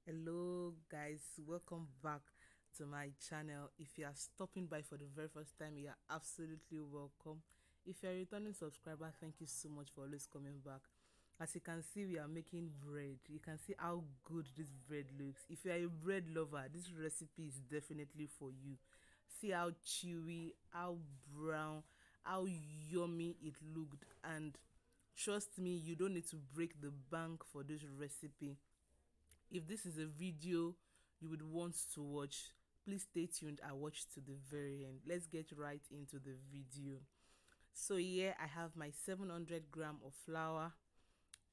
Hello guys, welcome back to my channel. If you are stopping by for the very first time, you are absolutely welcome. If you're a returning subscriber, thank you so much for always coming back. As you can see, we are making bread. You can see how good this bread looks. If you are a bread lover, this recipe is definitely for you. See how chewy, how brown, how yummy it looked, and trust me, you don't need to break the bank for this recipe. If this is a video you would want to watch, please stay tuned and watch to the very end. Let's get right into the video. So here I have my 700 gram of flour,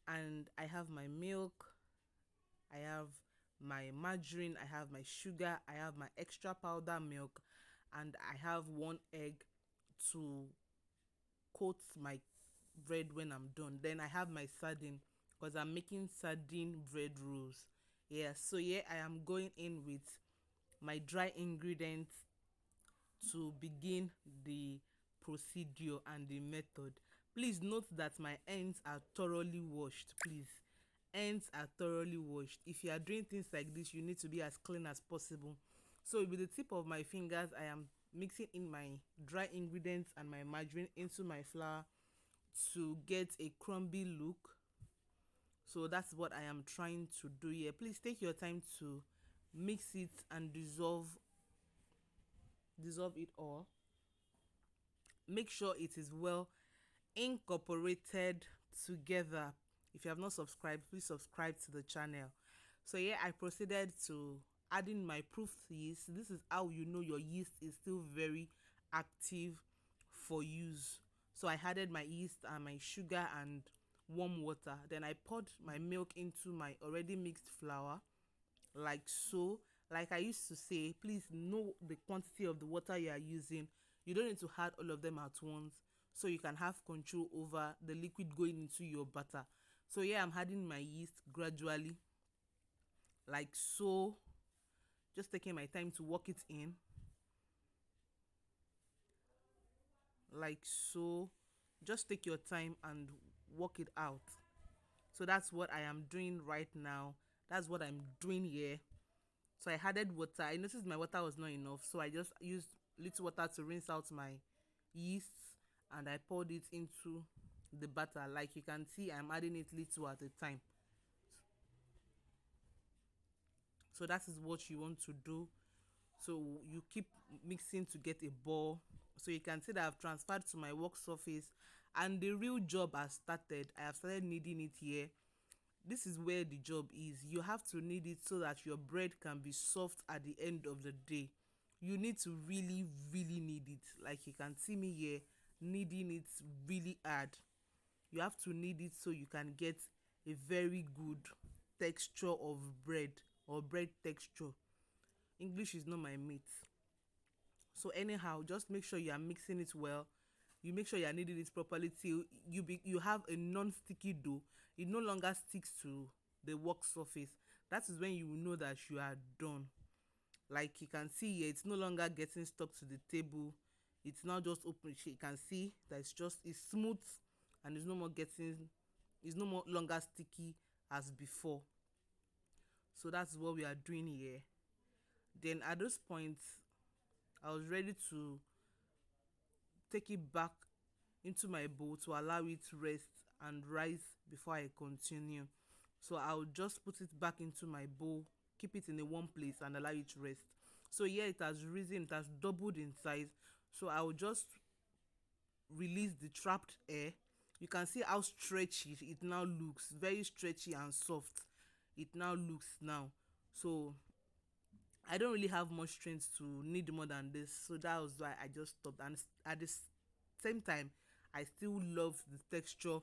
and I have my milk, I have my margarine, I have my sugar, I have my extra powder milk, and I have one egg to coat my bread when I'm done. Then I have my sardine because I'm making sardine bread rolls. Yeah, so here I am going in with my dry ingredients to begin the procedure and the method. Please note that my ends are thoroughly washed. Please, ends are thoroughly washed. If you are doing things like this, you need to be as clean as possible. So with the tip of my fingers, I am mixing in my dry ingredients and my margarine into my flour to get a crumby look. So that's what I am trying to do here. Please take your time to mix it and dissolve it all. Make sure it is well incorporated together. If you have not subscribed, please subscribe to the channel. So here I proceeded to add in my proof yeast. This is how you know your yeast is still very active for use. So I added my yeast and my sugar and warm water. Then I poured my milk into my already mixed flour, like so. Like I used to say, please know the quantity of the water you are using. You don't need to add all of them at once, so you can have control over the liquid going into your batter. So yeah, I'm adding my yeast gradually, like so, just taking my time to work it in, like so. Just take your time and work it out. So that's what I am doing right now. That's what I'm doing here. So I added water. I noticed my water was not enough, so I just used little water to rinse out my yeast, and I poured it into the batter. Like you can see, I'm adding it little at a time. So that is what you want to do. So you keep mixing to get a ball. So you can see that I've transferred to my work surface, and the real job has started. I have started kneading it here. This is where the job is. You have to knead it so that your bread can be soft at the end of the day. You need to really knead it. Like you can see me here kneading it really hard. You have to knead it so you can get a very good texture of bread, or bread texture. English is not my mate. So anyhow, just make sure you are mixing it well. You make sure you are kneading it properly till you have a non-sticky dough. It no longer sticks to the work surface. That is when you will know that you are done. Like you can see here, it's no longer getting stuck to the table. It's now just open. You can see that it's smooth, and it's no more longer sticky as before. So that's what we are doing here. Then at this point, I was ready to take it back into my bowl to allow it to rest and rise before I continue. So I'll just put it back into my bowl, keep it in a warm place, and allow it to rest. So here it has risen, it has doubled in size. So I'll just release the trapped air. You can see how stretchy it now looks, very stretchy and soft. It now looks now. So I don't really have much strength to knead more than this, so that was why I just stopped. And at the same time, I still love the texture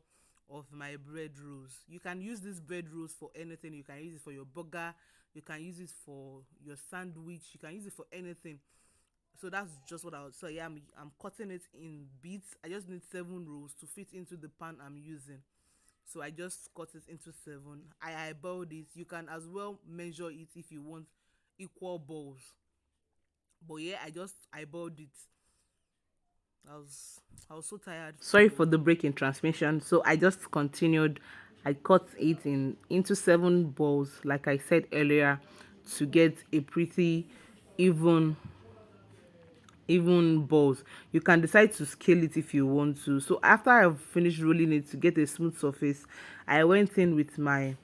of my bread rolls. You can use these bread rolls for anything. You can use it for your burger, you can use it for your sandwich, you can use it for anything. So that's just what I was. So yeah, I'm cutting it in bits. I just need 7 rolls to fit into the pan I'm using. So I just cut it into 7. I eyeballed it. You can as well measure it if you want equal balls, but yeah, I just eyeballed it. I was I was so tired. Sorry for the break in transmission. So I just continued. I cut it into 7 balls, like I said earlier, to get a pretty even balls. You can decide to scale it if you want to. So after I've finished rolling it to get a smooth surface, I went in with my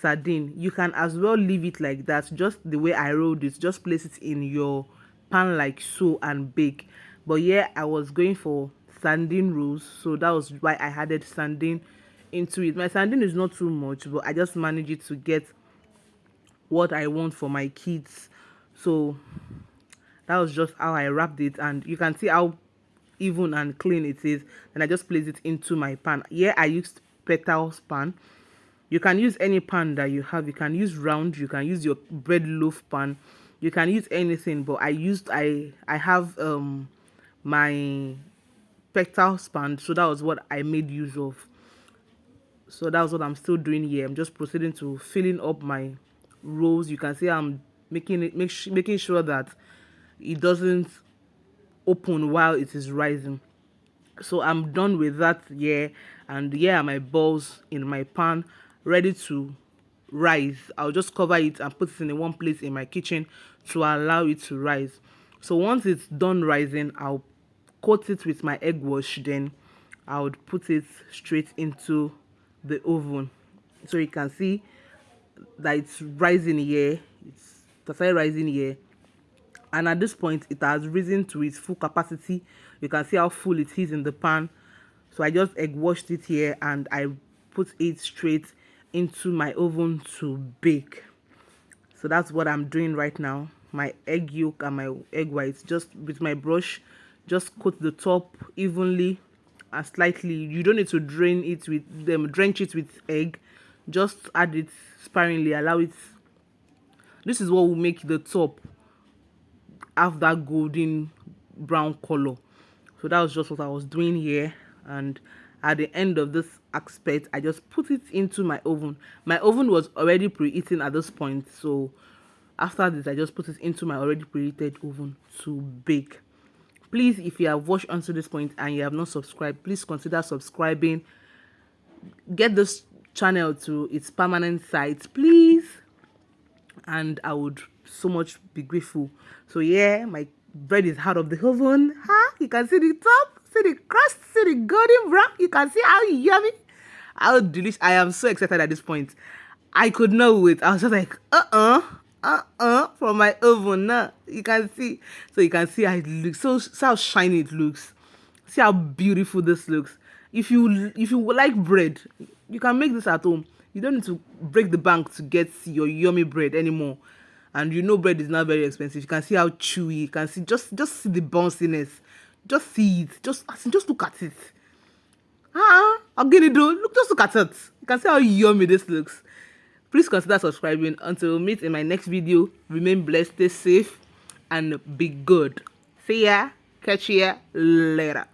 sardine. You can as well leave it like that, just the way I rolled it. Just place it in your pan like so and bake. But yeah, I was going for sardine rolls, so that was why I added sardine into it. My sardine is not too much, but I just managed it to get what I want for my kids. So that was just how I wrapped it, and you can see how even and clean it is. And I just placed it into my pan. Here I used petals pan. You can use any pan that you have. You can use round, you can use your bread loaf pan, you can use anything, but I have my petals pan, so that was what I made use of. So that's what I'm still doing here. I'm just proceeding to filling up my rolls. You can see I'm making sure that it doesn't open while it is rising. So I'm done with that here, and here are my balls in my pan ready to rise. I'll just cover it and put it in one place in my kitchen to allow it to rise. So once it's done rising, I'll coat it with my egg wash, then I would put it straight into the oven. So you can see that it's rising here. It's started rising here, and at this point it has risen to its full capacity. You can see how full it is in the pan. So I just egg washed it here, and I put it straight into my oven to bake. So that's what I'm doing right now. My egg yolk and my egg whites, just with my brush, just coat the top evenly and slightly. You don't need to drench it with egg. Just add it sparingly, allow it. This is what will make the top have that golden brown color. So that was just what I was doing here, and at the end of this aspect, I just put it into my oven. My oven was already preheating at this point, so after this I just put it into my already preheated oven to bake. Please, if you have watched until this point and you have not subscribed, please consider subscribing. Get this channel to its permanent site, please, and I would so much be grateful. So yeah, my bread is out of the oven. You can see the top, see the crust, see the golden brown. You can see how yummy, how delicious. I am so excited at this point. I could not wait. I was just like from my oven now. You can see, so you can see how it looks. So how shiny it looks. See how beautiful this looks. If you like bread, you can make this at home. You don't need to break the bank to get your yummy bread anymore. And you know bread is not very expensive. You can see how chewy. You can see just see the bounciness. Just see it. Just look at it. I'm gonna just look at it. You can see how yummy this looks. Please consider subscribing. Until we meet in my next video, remain blessed, stay safe, and be good. See ya. Catch ya later.